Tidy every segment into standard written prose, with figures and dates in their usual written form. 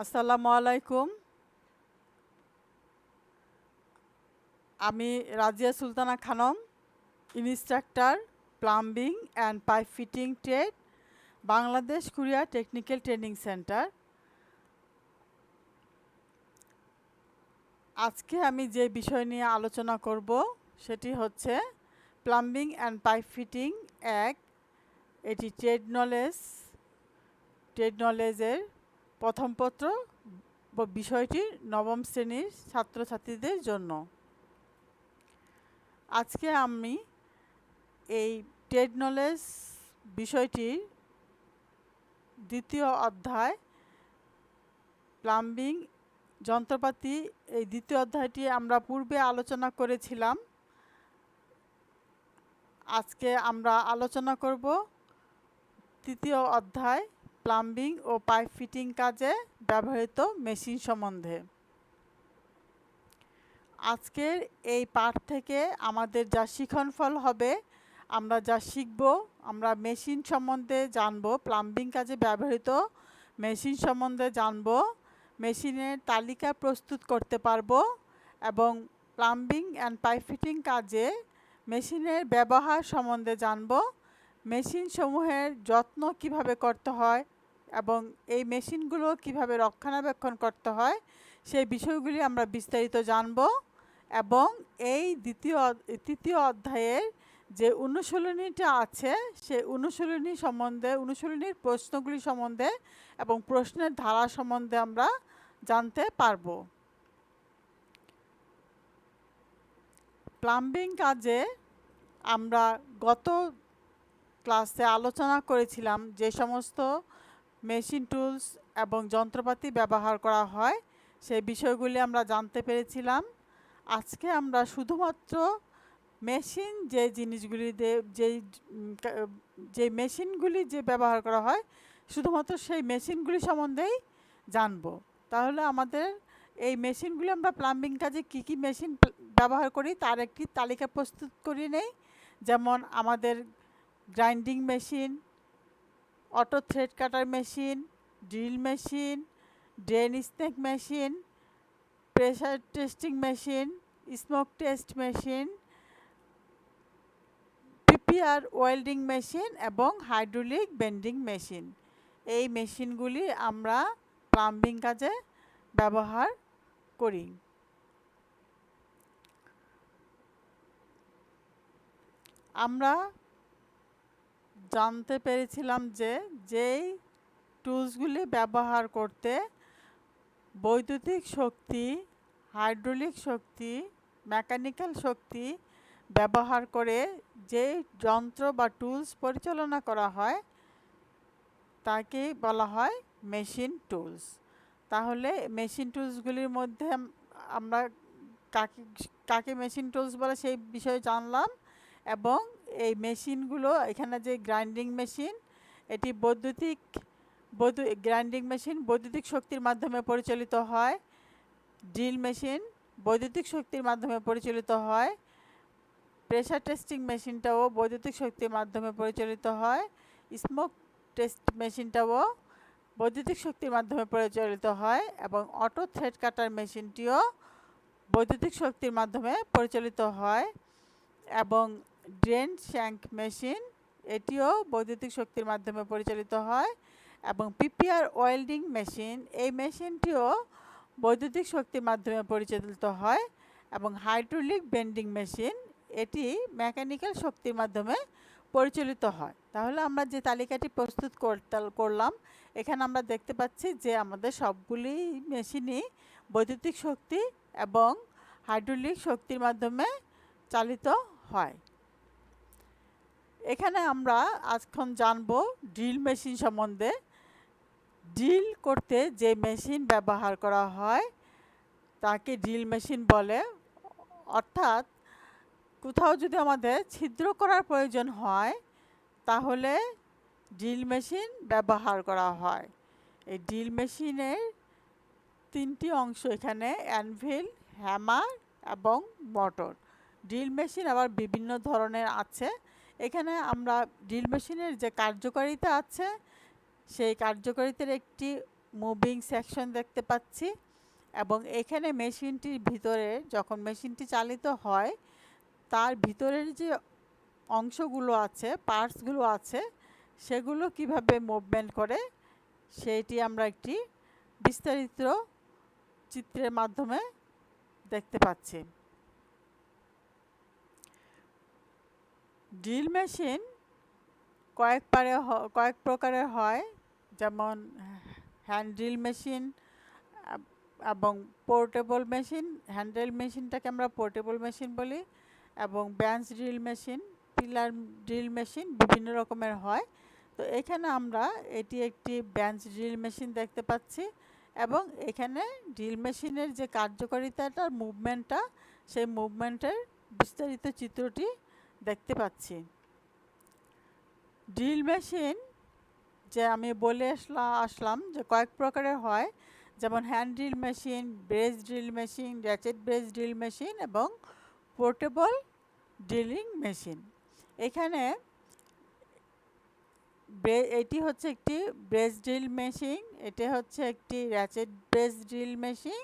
আসসালামু আলাইকুম। আমি Razia Sultana Khanam, instructor, plumbing and pipe fitting trade, Bangladesh courier technical training centre. আজকে আমি যে বিষয় নিয়ে আলোচনা করব সেটি হচ্ছে প্লাম্বিং অ্যান্ড পাইপ ফিটিং এক। এটি ট্রেড নলেজের প্রথম পত্র। বিষয়টি নবম শ্রেণীর ছাত্রছাত্রীদের জন্য। আজকে আমি এই ট্রেড নলেজ বিষয়টির দ্বিতীয় অধ্যায় প্লাম্বিং যন্ত্রপাতি, এই দ্বিতীয় অধ্যায়টি আমরা পূর্বে আলোচনা করেছিলাম। আজকে আমরা আলোচনা করব তৃতীয় অধ্যায় প্লাম্বিং ও পাইপ ফিটিং কাজে ব্যবহৃত মেশিন সম্বন্ধে। আজকের এই পাঠ থেকে আমাদের যা শিক্ষণফল হবে, আমরা যা শিখব, আমরা মেশিন সম্বন্ধে জানব, প্লাম্বিং কাজে ব্যবহৃত মেশিন সম্বন্ধে জানব, মেশিনের তালিকা প্রস্তুত করতে পারবো এবং প্লাম্বিং অ্যান্ড পাইপ ফিটিং কাজে মেশিনের ব্যবহার সম্বন্ধে জানব, মেশিনসমূহের যত্ন কিভাবে করতে হয় এবং এই মেশিনগুলো কিভাবে রক্ষণাবেক্ষণ করতে হয় সেই বিষয়গুলি আমরা বিস্তারিত জানব এবং এই তৃতীয় অধ্যায়ের যে অনুশীলনীটা আছে সেই অনুশীলনীর প্রশ্নগুলি সম্বন্ধে এবং প্রশ্নের ধারা সম্বন্ধে আমরা জানতে পারব। প্লাম্বিং কাজে আমরা গত ক্লাসে আলোচনা করেছিলাম যে সমস্ত মেশিন টুলস এবং যন্ত্রপাতি ব্যবহার করা হয় সেই বিষয়গুলি আমরা জানতে পেরেছিলাম। আজকে আমরা শুধুমাত্র মেশিন যে জিনিসগুলি যে মেশিনগুলি যে ব্যবহার করা হয় শুধুমাত্র সেই মেশিনগুলি সম্বন্ধেই জানব। তাহলে আমাদের এই মেশিনগুলি আমরা প্লাম্বিং কাজে কী কী মেশিন ব্যবহার করি তার একটি তালিকা প্রস্তুত করে নেই। যেমন আমাদের grinding machine, auto thread cutter machine, drill machine, drain snake machine, pressure testing machine, smoke test machine, PPR welding machine এবং হাইড্রোলিক বেন্ডিং মেশিন। এই মেশিনগুলি আমরা প্লাম্বিং কাজে ব্যবহার করি। আমরা জানতে পেরেছিলাম যে যেই টুলসগুলি ব্যবহার করতে বৈদ্যুতিক শক্তি, হাইড্রোলিক শক্তি, মেকানিক্যাল শক্তি ব্যবহার করে যে যন্ত্র বা টুলস পরিচালনা করা হয় তাকে বলা হয় মেশিন টুলস। তাহলে মেশিন টুলসগুলির মধ্যে আমরা কাকে কাকে মেশিন টুলস বলে সেই বিষয়ে জানলাম এবং এই মেশিনগুলো এখানে যে গ্রাইন্ডিং মেশিন, এটি গ্রাইন্ডিং মেশিন বৈদ্যুতিক শক্তির মাধ্যমে পরিচালিত হয়। ড্রিল মেশিন বৈদ্যুতিক শক্তির মাধ্যমে পরিচালিত হয়। প্রেসার টেস্টিং মেশিনটাও বৈদ্যুতিক শক্তির মাধ্যমে পরিচালিত হয়। স্মোক টেস্ট মেশিনটাও বৈদ্যুতিক শক্তির মাধ্যমে পরিচালিত হয় এবং অটো থ্রেড কাটার মেশিনটিও বৈদ্যুতিক শক্তির মাধ্যমে পরিচালিত হয় এবং ড্রেন শ্যাঙ্ক মেশিন এটিও বৈদ্যুতিক শক্তির মাধ্যমে পরিচালিত হয় এবং পিপিআর ওয়েল্ডিং মেশিন, এই মেশিনটিও বৈদ্যুতিক শক্তির মাধ্যমে পরিচালিত হয় এবং হাইড্রোলিক বেন্ডিং মেশিন এটি মেকানিক্যাল শক্তির মাধ্যমে পরিচালিত হয়। তাহলে আমরা যে তালিকাটি প্রস্তুত করলাম এখানে আমরা দেখতে পাচ্ছি যে আমাদের সবগুলি মেশিনই বৈদ্যুতিক শক্তি এবং হাইড্রোলিক শক্তির মাধ্যমে চালিত হয়। এখানে আমরা আজখন জানব ড্রিল মেশিন সম্বন্ধে। ড্রিল করতে যে মেশিন ব্যবহার করা হয় তাকে ড্রিল মেশিন বলে। অর্থাৎ কোথাও যদি আমাদের ছিদ্র করার প্রয়োজন হয় তাহলে ড্রিল মেশিন ব্যবহার করা হয়। এই ড্রিল মেশিনের তিনটি অংশ এখানে: অ্যানভিল, হ্যামার এবং মোটর। ড্রিল মেশিন আবার বিভিন্ন ধরনের আছে। এখানে আমরা ড্রিল মেশিনের যে কার্যকারিতা আছে সেই কার্যকারিতার একটি মুভিং সেকশন দেখতে পাচ্ছি এবং এখানে মেশিনটির ভিতরে যখন মেশিনটি চালিত হয় তার ভিতরের যে অংশগুলো আছে, পার্টসগুলো আছে, সেগুলো কিভাবে মুভমেন্ট করে সেইটি আমরা একটি বিস্তারিত চিত্রের মাধ্যমে দেখতে পাচ্ছি। ড্রিল মেশিন কয়েক প্রকারের হয়, যেমন হ্যান্ড ড্রিল মেশিন এবং পোর্টেবল মেশিন। হ্যান্ডেল মেশিনটাকে আমরা পোর্টেবল মেশিন বলি, এবং bench drill machine, pillar drill machine বিভিন্ন রকমের হয়। তো এখানে আমরা এটি একটি বেঞ্চ ড্রিল মেশিন দেখতে পাচ্ছি এবং এখানে ড্রিল মেশিনের যে কার্যকারিতাটার মুভমেন্টটা, সেই মুভমেন্টের বিস্তারিত চিত্রটি দেখতে পাচ্ছি। ড্রিল মেশিন যে আমি বলে আসলাম যে কয়েক প্রকারের হয়, যেমন hand drill machine, brace drill machine, ratchet brace drill machine এবং পোর্টেবল ড্রিলিং মেশিন। এখানে এটি হচ্ছে একটি ব্রেস ড্রিল মেশিন, এটি হচ্ছে একটি র্যাচেট ব্রেস ড্রিল মেশিন,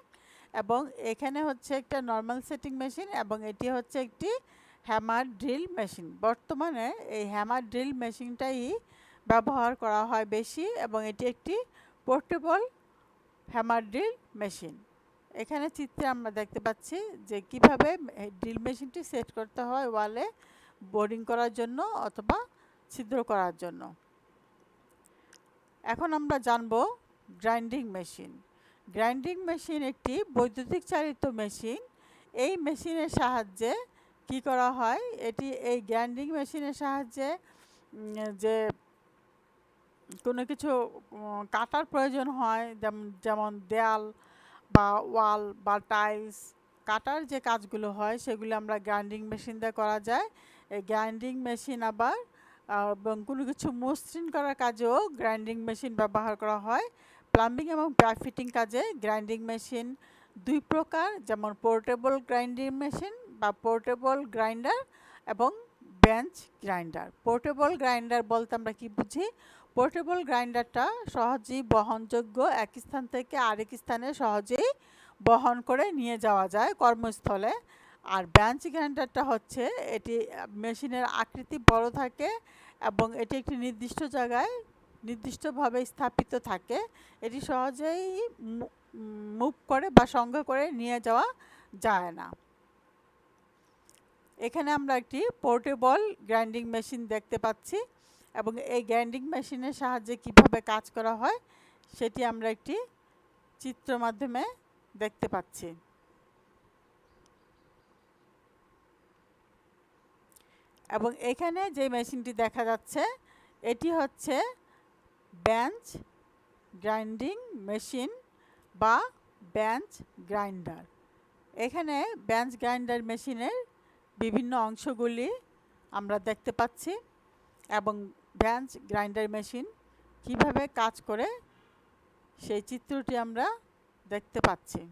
এবং এখানে হচ্ছে একটা নর্মাল সেটিং মেশিন, এবং এটি হচ্ছে একটি হ্যামার ড্রিল মেশিন। বর্তমানে এই হ্যামার ড্রিল মেশিনটাই ব্যবহার করা হয় বেশি, এবং এটি একটি পোর্টেবল হ্যামার ড্রিল মেশিন। এখানে চিত্রে আমরা দেখতে পাচ্ছি যে কিভাবে ড্রিল মেশিনটি সেট করতে হয় ওয়ালে বোরিং করার জন্য অথবা ছিদ্র করার জন্য। এখন আমরা জানব গ্রাইন্ডিং মেশিন। গ্রাইন্ডিং মেশিন একটি বৈদ্যুতিক চালিত মেশিন। এই মেশিনের সাহায্যে কি করা হয়, এই গ্রাইন্ডিং মেশিনের সাহায্যে যে কোনো কিছু কাটার প্রয়োজন হয়, যেমন দেয়াল বা ওয়াল বা টাইলস কাটার যে কাজগুলো হয় সেগুলো আমরা গ্রাইন্ডিং মেশিন দিয়ে করা যায়। এই গ্রাইন্ডিং মেশিন আবার এবং কোনো কিছু মসৃণ করার কাজেও গ্রাইন্ডিং মেশিন ব্যবহার করা হয়। প্লাম্বিং এবং পাইপ ফিটিং কাজে গ্রাইন্ডিং মেশিন দুই প্রকার, যেমন পোর্টেবল গ্রাইন্ডিং মেশিন বা পোর্টেবল গ্রাইন্ডার এবং বেঞ্চ গ্রাইন্ডার। পোর্টেবল গ্রাইন্ডার বলতে আমরা কি বুঝি? পোর্টেবল গ্রাইন্ডারটা সহজেই বহনযোগ্য, এক স্থান থেকে আরেক স্থানে সহজেই বহন করে নিয়ে যাওয়া যায় কর্মস্থলে। আর বেঞ্চ গ্রাইন্ডারটা হচ্ছে এটি মেশিনের আকৃতি বড় থাকে এবং এটি একটি নির্দিষ্ট জায়গায় নির্দিষ্টভাবে স্থাপিত থাকে। এটি সহজেই মুভ করে বা সঙ্গে করে নিয়ে যাওয়া যায় না। এখানে আমরা একটি পোর্টেবল গ্রাইন্ডিং মেশিন দেখতে পাচ্ছি এবং এই গ্রাইন্ডিং মেশিনের সাহায্যে কিভাবে কাজ করা হয় সেটি আমরা একটি চিত্র মাধ্যমে দেখতে পাচ্ছি। এবং এখানে যে মেশিনটি দেখা যাচ্ছে এটি হচ্ছে বেঞ্চ গ্রাইন্ডিং মেশিন বা বেঞ্চ গ্রাইন্ডার। এখানে বেঞ্চ গ্রাইন্ডার মেশিনের বিভিন্ন অংশগুলি আমরা দেখতে পাচ্ছি এবং বেঞ্চ গ্রাইন্ডার মেশিন কিভাবে কাজ করে সেই চিত্রটি আমরা দেখতে পাচ্ছি।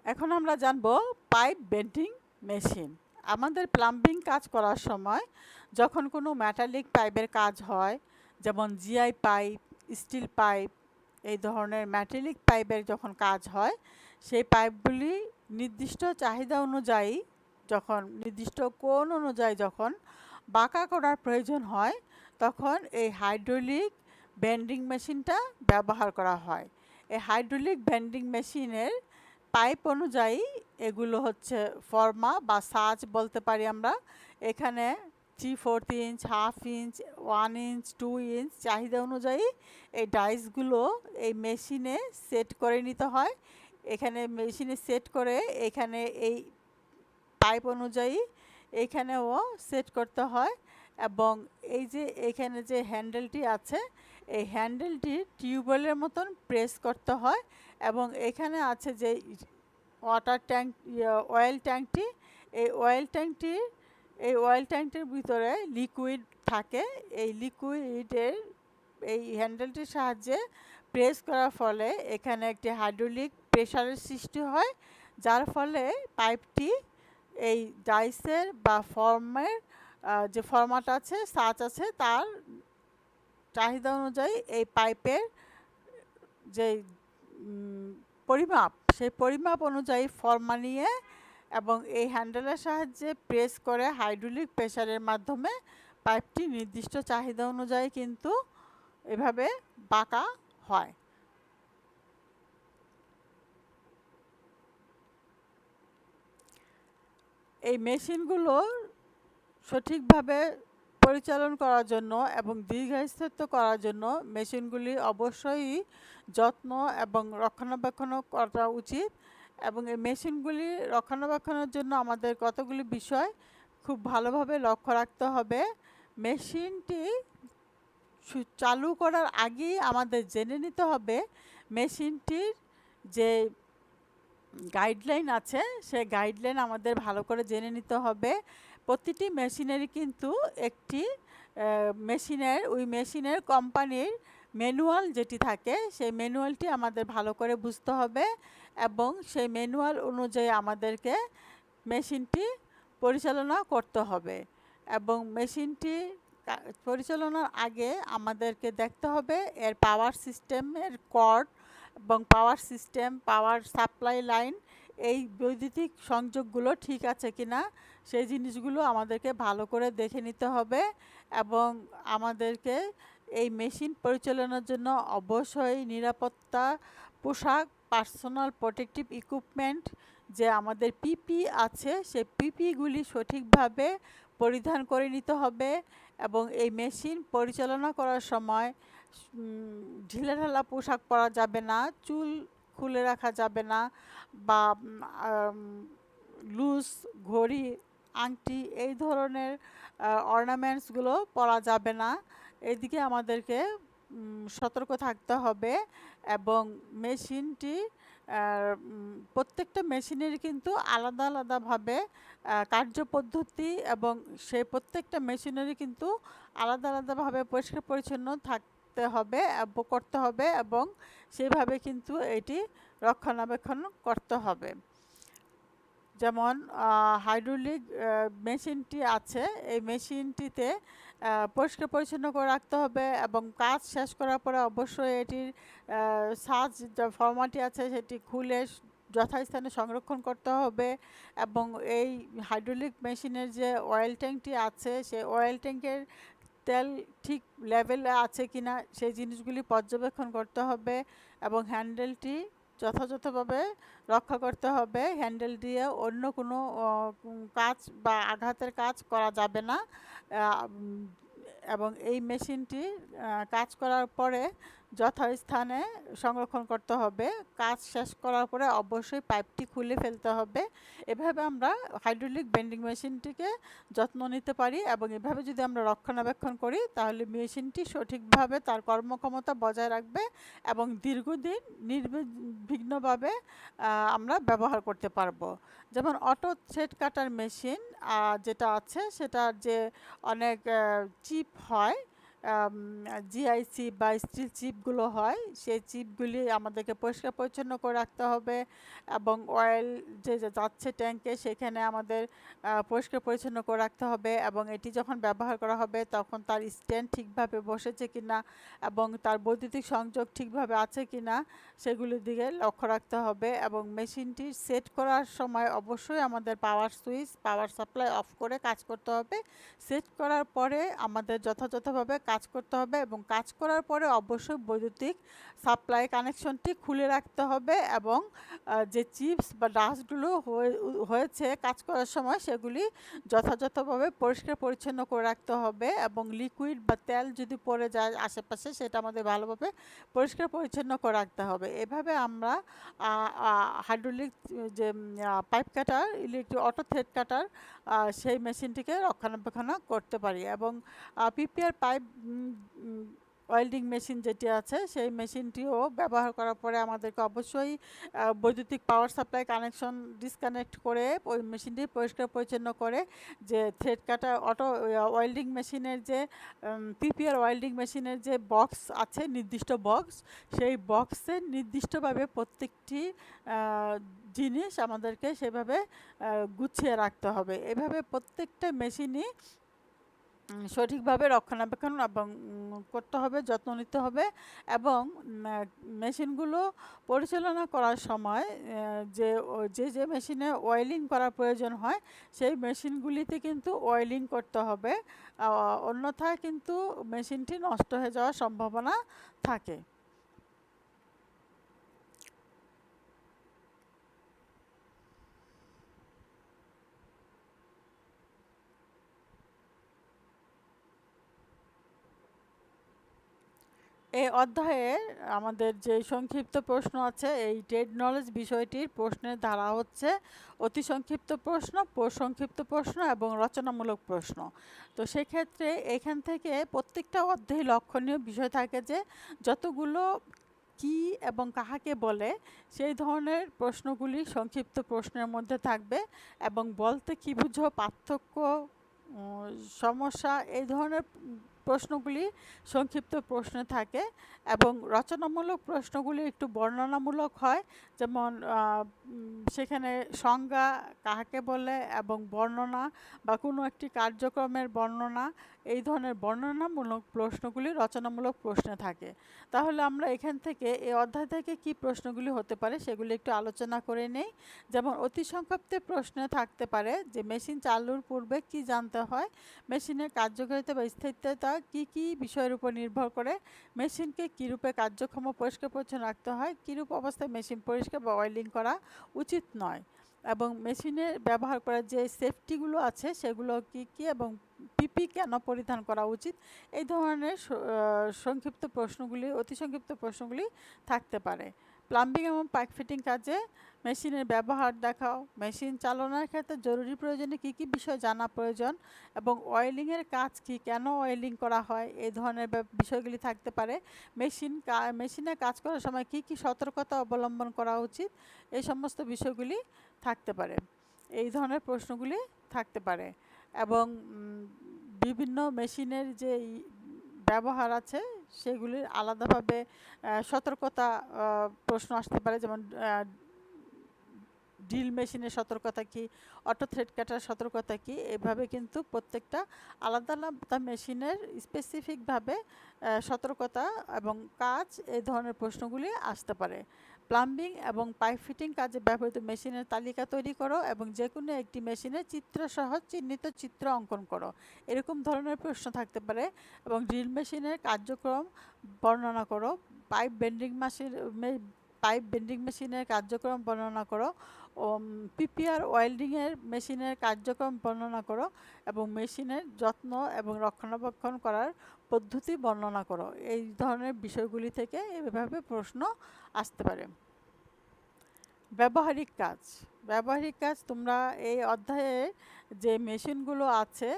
এখন আমরা জানব পাইপ বেন্ডিং মেশিন। আমাদের প্লাম্বিং কাজ করার সময় যখন কোনো মেটালিক পাইপের কাজ হয়, যেমন জিআই পাইপ, স্টিল পাইপ, এই ধরনের মেটালিক পাইপের যখন কাজ হয়, সেই পাইপগুলি নির্দিষ্ট চাহিদা অনুযায়ী যখন নির্দিষ্ট কোণ অনুযায়ী যখন বাঁকা করার প্রয়োজন হয়, তখন এই হাইড্রোলিক বেন্ডিং মেশিনটা ব্যবহার করা হয়। এই হাইড্রোলিক বেন্ডিং মেশিনের পাইপ অনুযায়ী এগুলো হচ্ছে ফর্মা বা সাজ বলতে পারি আমরা। এখানে 3/4 ইঞ্চ, 1/2 ইঞ্চ, 1 ইঞ্চ, 2 ইঞ্চ চাহিদা অনুযায়ী এই ডাইসগুলো এই মেশিনে সেট করে নিতে হয়। এখানে মেশিনে সেট করে এখানে এই পাইপ অনুযায়ী এখানেও সেট করতে হয় এবং এই যে এখানে যে হ্যান্ডেলটি আছে এই হ্যান্ডেলটি টিউবওয়েলের মতন প্রেস করতে হয় এবং এখানে আছে যে ওয়াটার ট্যাঙ্ক, অয়েল ট্যাঙ্কটি, এই অয়েল ট্যাঙ্কটির এই অয়েল ট্যাঙ্কটির ভিতরে লিকুইড থাকে। এই লিকুইডের এই হ্যান্ডেলটির সাহায্যে প্রেস করার ফলে এখানে একটি হাইড্রোলিক প্রেসারের সৃষ্টি হয়, যার ফলে পাইপটি এই ডাইসের বা ফর্মের যে ফরম্যাট আছে, সাচ আছে, তার চাহিদা অনুযায়ী এই পাইপের যে পরিমাপ, সেই পরিমাপ অনুযায়ী ফর্ম বানিয়ে এবং এই হ্যান্ডেলের সাহায্যে প্রেস করে হাইড্রোলিক প্রেসারের মাধ্যমে পাইপটি নির্দিষ্ট চাহিদা অনুযায়ী কিন্তু এভাবে বাঁকা হয়। এই মেশিনগুলো সঠিকভাবে পরিচালন করার জন্য এবং দীর্ঘস্থায়িত্ব করার জন্য মেশিনগুলি অবশ্যই যত্ন এবং রক্ষণাবেক্ষণ করা উচিত। এবং এই মেশিনগুলি রক্ষণাবেক্ষণের জন্য আমাদের কতগুলি বিষয় খুব ভালোভাবে লক্ষ্য রাখতে হবে। মেশিনটি চালু করার আগেই আমাদের জেনে নিতে হবে মেশিনটির যে গাইডলাইন আছে, সেই গাইডলাইন আমাদের ভালো করে জেনে নিতে হবে। প্রতিটি মেশিনেরই কিন্তু একটি ওই মেশিনের কোম্পানির ম্যানুয়াল যেটি থাকে, সেই ম্যানুয়ালটি আমাদের ভালো করে বুঝতে হবে এবং সেই ম্যানুয়াল অনুযায়ী আমাদেরকে মেশিনটি পরিচালনা করতে হবে। এবং মেশিনটি পরিচালনার আগে আমাদেরকে দেখতে হবে এর পাওয়ার সিস্টেমের কর্ড এবং power system, power supply line, এই বৈদ্যুতিক সংযোগগুলো ঠিক আছে কিনা সেই জিনিসগুলো আমাদেরকে ভালো করে দেখে নিতে হবে। এবং আমাদেরকে এই মেশিন পরিচালনার জন্য অবশ্যই নিরাপত্তা পোশাক, পার্সোনাল প্রোটেক্টিভ ইকুইপমেন্ট, যে আমাদের পিপি আছে, সেই পিপিগুলি সঠিকভাবে পরিধান করে নিতে হবে। এবং এই মেশিন পরিচালনা করার সময় ঢিলেঢালা পোশাক পরা যাবে না, চুল খুলে রাখা যাবে না, বা লুজ ঘড়ি, আংটি, এই ধরনের অর্নামেন্টসগুলো পরা যাবে না। এদিকে আমাদেরকে সতর্ক থাকতে হবে। এবং মেশিনটি প্রত্যেকটা মেশিনের কিন্তু আলাদা আলাদাভাবে কার্যপদ্ধতি এবং সেই প্রত্যেকটা মেশিনেরই কিন্তু আলাদা আলাদাভাবে পরিষ্কার পরিচ্ছন্ন থাকতে হবে, করতে হবে এবং সেভাবে কিন্তু এটি রক্ষণাবেক্ষণ করতে হবে। যেমন হাইড্রোলিক মেশিনটি আছে, এই মেশিনটিতে পরিষ্কার পরিচ্ছন্ন করে রাখতে হবে এবং কাজ শেষ করার পরে অবশ্যই এটির সাজ যে ফর্মাটি আছে সেটি খুলে যথাস্থানে সংরক্ষণ করতে হবে। এবং এই হাইড্রোলিক মেশিনের যে অয়েল ট্যাঙ্কটি আছে, সেই অয়েল ট্যাঙ্কের তেল ঠিক লেভেলে আছে কিনা সেই জিনিসগুলি পর্যবেক্ষণ করতে হবে। এবং হ্যান্ডেলটি যথাযথভাবে রক্ষা করতে হবে। হ্যান্ডেল দিয়ে অন্য কোনো কাজ বা আঘাতের কাজ করা যাবে না। এবং এই মেশিনটি কাজ করার পরে যথাস্থানে সংরক্ষণ করতে হবে। কাজ শেষ করার পরে অবশ্যই পাইপটি খুলে ফেলতে হবে। এভাবে আমরা হাইড্রোলিক বেন্ডিং মেশিনটিকে যত্ন নিতে পারি এবং এভাবে যদি আমরা রক্ষণাবেক্ষণ করি তাহলে মেশিনটি সঠিকভাবে তার কর্মক্ষমতা বজায় রাখবে এবং দীর্ঘদিন নির্বিঘ্নভাবে আমরা ব্যবহার করতে পারবো। যেমন অটো থ্রেড কাটার মেশিন যেটা আছে, সেটার যে অনেক চিপ হয়, জিআইসি বা স্টিল চিপগুলো হয়, সেই চিপগুলি আমাদেরকে পরিষ্কার পরিচ্ছন্ন করে রাখতে হবে। এবং অয়েল যে যাচ্ছে ট্যাঙ্কে সেখানে আমাদের পরিষ্কার পরিচ্ছন্ন করে রাখতে হবে। এবং এটি যখন ব্যবহার করা হবে তখন তার স্ট্যান্ড ঠিকভাবে বসেছে কিনা এবং তার বৈদ্যুতিক সংযোগ ঠিকভাবে আছে কিনা সেগুলির দিকে লক্ষ্য রাখতে হবে। এবং মেশিনটি সেট করার সময় অবশ্যই আমাদের পাওয়ার সুইচ, পাওয়ার সাপ্লাই অফ করে কাজ করতে হবে। সেট করার পরে আমাদের যথাযথভাবে কাজ করতে হবে এবং কাজ করার পরে অবশ্যই বৈদ্যুতিক সাপ্লাই কানেকশনটি খুলে রাখতে হবে। এবং যে চিপস বা ডাস্টগুলো হয়েছে কাজ করার সময় সেগুলি যথাযথভাবে পরিষ্কার পরিচ্ছন্ন করে রাখতে হবে। এবং লিকুইড বা তেল যদি পড়ে যায় আশেপাশে সেটা আমাদের ভালোভাবে পরিষ্কার পরিচ্ছন্ন করে রাখতে হবে। এভাবে আমরা হাইড্রোলিক যে pipe cutter, electric auto thread cutter, সেই মেশিনটিকে রক্ষণাবেক্ষণ করতে পারি। এবং পিপিআর পাইপ ওয়েল্ডিং মেশিন যেটি আছে সেই মেশিনটিও ব্যবহার করার পরে আমাদেরকে অবশ্যই বৈদ্যুতিক পাওয়ার সাপ্লাই কানেকশন ডিসকানেক্ট করে ওই মেশিনটি পরিষ্কার পরিচ্ছন্ন করে যে থ্রেড কাটা অটো ওয়েল্ডিং মেশিনের যে পিপিআর ওয়েল্ডিং মেশিনের যে বক্স আছে নির্দিষ্ট বক্স, সেই বক্সের নির্দিষ্টভাবে প্রত্যেকটি জিনিস আমাদেরকে সেভাবে গুছিয়ে রাখতে হবে। এভাবে প্রত্যেকটা মেশিনই সঠিকভাবে রক্ষণাবেক্ষণ এবং করতে হবে, যত্ন নিতে হবে এবং মেশিনগুলো পরিচালনা করার সময় যে মেশিনে অয়েলিং করার প্রয়োজন হয় সেই মেশিনগুলিতে কিন্তু অয়েলিং করতে হবে, অন্যথায় কিন্তু মেশিনটি নষ্ট হয়ে যাওয়ার সম্ভাবনা থাকে। এই অধ্যায়ে আমাদের যে সংক্ষিপ্ত প্রশ্ন আছে এই ট্রেড নলেজ বিষয়টির প্রশ্নের ধারা হচ্ছে অতি সংক্ষিপ্ত প্রশ্ন, সংক্ষিপ্ত প্রশ্ন এবং রচনামূলক প্রশ্ন। তো সেক্ষেত্রে এখান থেকে প্রত্যেকটা অধ্যায়ে লক্ষণীয় বিষয় থাকে যে যতগুলো কি এবং কাহাকে বলে সেই ধরনের প্রশ্নগুলি সংক্ষিপ্ত প্রশ্নের মধ্যে থাকবে এবং বলতে কী বুঝো, পার্থক্য, সমস্যা, এই ধরনের প্রশ্নগুলি সংক্ষিপ্ত প্রশ্নে থাকে এবং রচনামূলক প্রশ্নগুলি একটু বর্ণনামূলক হয়, যেমন সেখানে সংজ্ঞা, কাহাকে বলে এবং বর্ণনা বা কোনো একটি কার্যক্রমের বর্ণনা, এই ধরনের বর্ণনামূলক প্রশ্নগুলি রচনামূলক প্রশ্নে থাকে। তাহলে আমরা এখান থেকে এই অধ্যায় থেকে কি প্রশ্নগুলি হতে পারে সেগুলি একটু আলোচনা করে নেই। যেমন অতি সংক্ষিপ্ত প্রশ্নে থাকতে পারে যে মেশিন চালুর পূর্বে কি জানতে হয়, মেশিনের কার্যকারিতা বা স্থায়িত্বতা কী কী বিষয়ের উপর নির্ভর করে, মেশিনকে কীরূপে কার্যক্ষম পরিষ্কার পরিচ্ছন্ন রাখতে হয়, কীরূপ অবস্থায় মেশিন পরিষ্কার বা অয়েলিং করা উচিত নয় এবং মেশিনের ব্যবহার করার যে সেফটিগুলো আছে সেগুলো কী কী এবং পিপি কেন পরিধান করা উচিত, এই ধরনের সংক্ষিপ্ত প্রশ্নগুলি, অতি সংক্ষিপ্ত প্রশ্নগুলি থাকতে পারে। প্লাম্বিং এবং পাইপ ফিটিং কাজে মেশিনের ব্যবহার দেখাও, মেশিন চালনার ক্ষেত্রে জরুরি প্রয়োজনে কী কী বিষয় জানা প্রয়োজন এবং অয়েলিংয়ের কাজ কী, কেন অয়েলিং করা হয়, এই ধরনের বিষয়গুলি থাকতে পারে। মেশিনে কাজ করার সময় কী কী সতর্কতা অবলম্বন করা উচিত, এই সমস্ত বিষয়গুলি থাকতে পারে। এই ধরনের প্রশ্নগুলি থাকতে পারে এবং বিভিন্ন মেশিনের যে ব্যবহার আছে সেগুলির আলাদাভাবে সতর্কতা প্রশ্ন আসতে পারে, যেমন ড্রিল মেশিনের সতর্কতা কী, অটো থ্রেড কাটার সতর্কতা কী, এভাবে কিন্তু প্রত্যেকটা আলাদা আলাদা মেশিনের স্পেসিফিকভাবে সতর্কতা এবং কাজ, এই ধরনের প্রশ্নগুলি আসতে পারে। প্লাম্বিং এবং পাইপ ফিটিং কাজে ব্যবহৃত মেশিনের তালিকা তৈরি করো এবং যে কোনো একটি মেশিনের চিত্রসহ চিহ্নিত চিত্র অঙ্কন করো, এরকম ধরনের প্রশ্ন থাকতে পারে। এবং ড্রিল মেশিনের কার্যক্রম বর্ণনা করো, পাইপ বেন্ডিং মেশিনের কার্যক্রম বর্ণনা করো, পিপিআর ওয়েল্ডিংয়ের মেশিনের কার্যক্রম বর্ণনা করো এবং মেশিনের যত্ন এবং রক্ষণাবেক্ষণ করার পদ্ধতি বর্ণনা করো। এই ধরনের বিষয়গুলি থেকে এভাবে প্রশ্ন আসতে পারে। ব্যবহারিক কাজ তোমরা এই অধ্যায়ে যে মেশিনগুলো আছে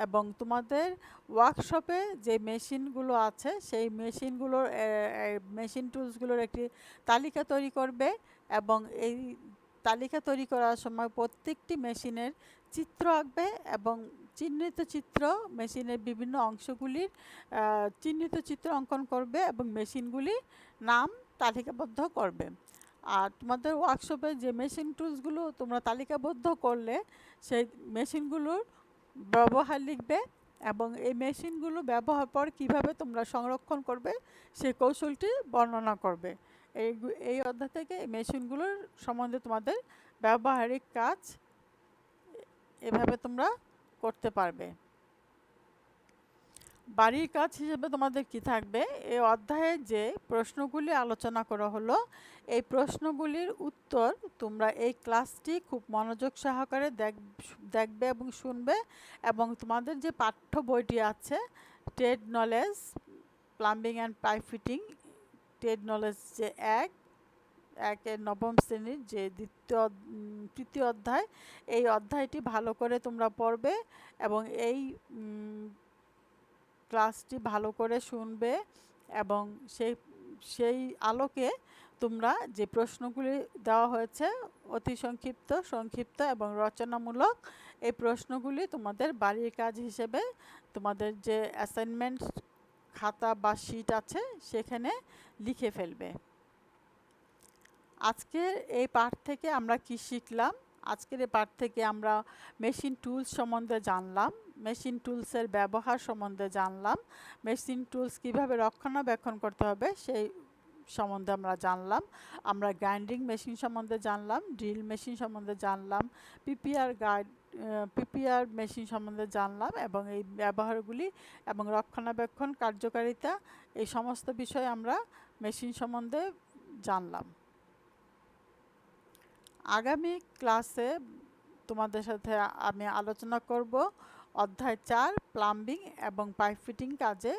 এবং তোমাদের ওয়ার্কশপে যে মেশিনগুলো আছে সেই মেশিনগুলোর মেশিন টুলসগুলোর একটি তালিকা তৈরি করবে এবং এই তালিকা তৈরি করার সময় প্রত্যেকটি মেশিনের চিত্র আঁকবে এবং চিহ্নিত চিত্র, মেশিনের বিভিন্ন অংশগুলির চিহ্নিত চিত্র অঙ্কন করবে এবং মেশিনগুলির নাম তালিকাবদ্ধ করবে। আর তোমাদের ওয়ার্কশপে যে মেশিন টুলসগুলো তোমরা তালিকাবদ্ধ করলে সেই মেশিনগুলোর ব্যবহার লিখবে এবং এই মেশিনগুলো ব্যবহার পর কীভাবে তোমরা সংরক্ষণ করবে সেই কৌশলটি বর্ণনা করবে। এই অধ্যায় থেকে এই মেশিনগুলোর সম্বন্ধে তোমাদের ব্যবহারিক কাজ এভাবে তোমরা করতে পারবে। বাড়ির কাজ হিসেবে তোমাদের কি থাকবে, এই অধ্যায়ে যে প্রশ্নগুলি আলোচনা করা হলো এই প্রশ্নগুলির উত্তর তোমরা এই ক্লাসটি খুব মনোযোগ সহকারে দেখবে এবং শুনবে এবং তোমাদের যে পাঠ্য বইটি আছে trade knowledge plumbing and pipe fitting, trade knowledge যে একের নবম শ্রেণীর যে তৃতীয় অধ্যায়, এই অধ্যায়টি ভালো করে তোমরা পড়বে এবং এই ক্লাসটি ভালো করে শুনবে এবং সেই আলোকে তোমরা যে প্রশ্নগুলি দেওয়া হয়েছে অতি সংক্ষিপ্ত এবং রচনামূলক, এই প্রশ্নগুলি তোমাদের বাড়ির কাজ হিসেবে তোমাদের যে অ্যাসাইনমেন্ট খাতা বা শিট আছে সেখানে লিখে ফেলবে। আজকের এই পাঠ থেকে আমরা কি শিখলাম? আজকের এই পাঠ থেকে আমরা মেশিন টুলস সম্বন্ধে জানলাম, মেশিন টুলসের ব্যবহার সম্বন্ধে জানলাম, মেশিন টুলস কীভাবে রক্ষণাবেক্ষণ করতে হবে সেই সম্বন্ধে আমরা জানলাম। আমরা গ্রাইন্ডিং মেশিন সম্বন্ধে জানলাম, ড্রিল মেশিন সম্বন্ধে জানলাম, পিপিআর মেশিন সম্বন্ধে জানলাম এবং এই ব্যবহারগুলি এবং রক্ষণাবেক্ষণ কার্যকারিতা এই সমস্ত বিষয় আমরা মেশিন সম্বন্ধে জানলাম। আগামী ক্লাসে তোমাদের সাথে আমি আলোচনা করব অধ্যায় 4 প্লাম্বিং এবং পাইপ ফিটিং কাজে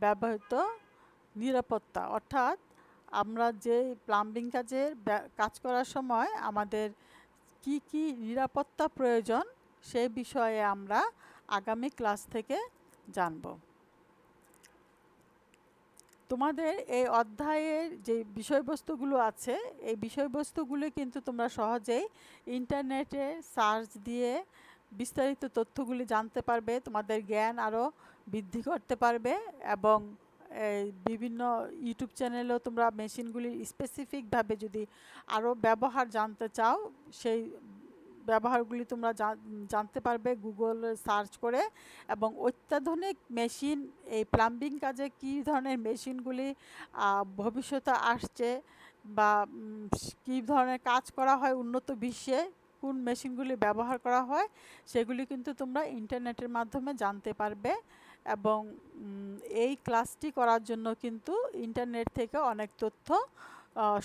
ব্যবহৃত নিরাপত্তা, অর্থাৎ আমরা যে প্লাম্বিং কাজ করার সময় আমাদের কি কি নিরাপত্তা প্রয়োজন সেই বিষয়ে আমরা আগামী ক্লাস থেকে জানব। তোমাদের এই অধ্যায়ের যে বিষয়বস্তুগুলো আছে এই বিষয়বস্তুগুলো কিন্তু তোমরা সহজেই ইন্টারনেটে সার্চ দিয়ে বিস্তারিত তথ্যগুলি জানতে পারবে, তোমাদের জ্ঞান আরও বৃদ্ধি করতে পারবে এবং বিভিন্ন ইউটিউব চ্যানেলেও তোমরা মেশিনগুলির স্পেসিফিকভাবে যদি আরও ব্যবহার জানতে চাও সেই ব্যবহারগুলি তোমরা জানতে পারবে গুগল সার্চ করে। এবং অত্যাধুনিক মেশিন এই প্লাম্বিং কাজে কী ধরনের মেশিনগুলি ভবিষ্যতে আসছে বা কী ধরনের কাজ করা হয় উন্নত বিশ্বে, কোন মেশিনগুলি ব্যবহার করা হয় সেগুলি কিন্তু তোমরা ইন্টারনেটের মাধ্যমে জানতে পারবে। এবং এই ক্লাসটি করার জন্য কিন্তু ইন্টারনেট থেকে অনেক তথ্য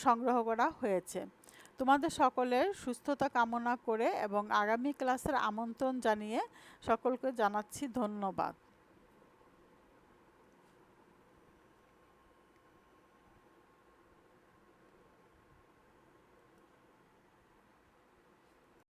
সংগ্রহ করা হয়েছে। তোমাদের সকলের সুস্থতা কামনা করে এবং আগামী ক্লাসের আমন্ত্রণ জানিয়ে সকলকে জানাচ্ছি ধন্যবাদ।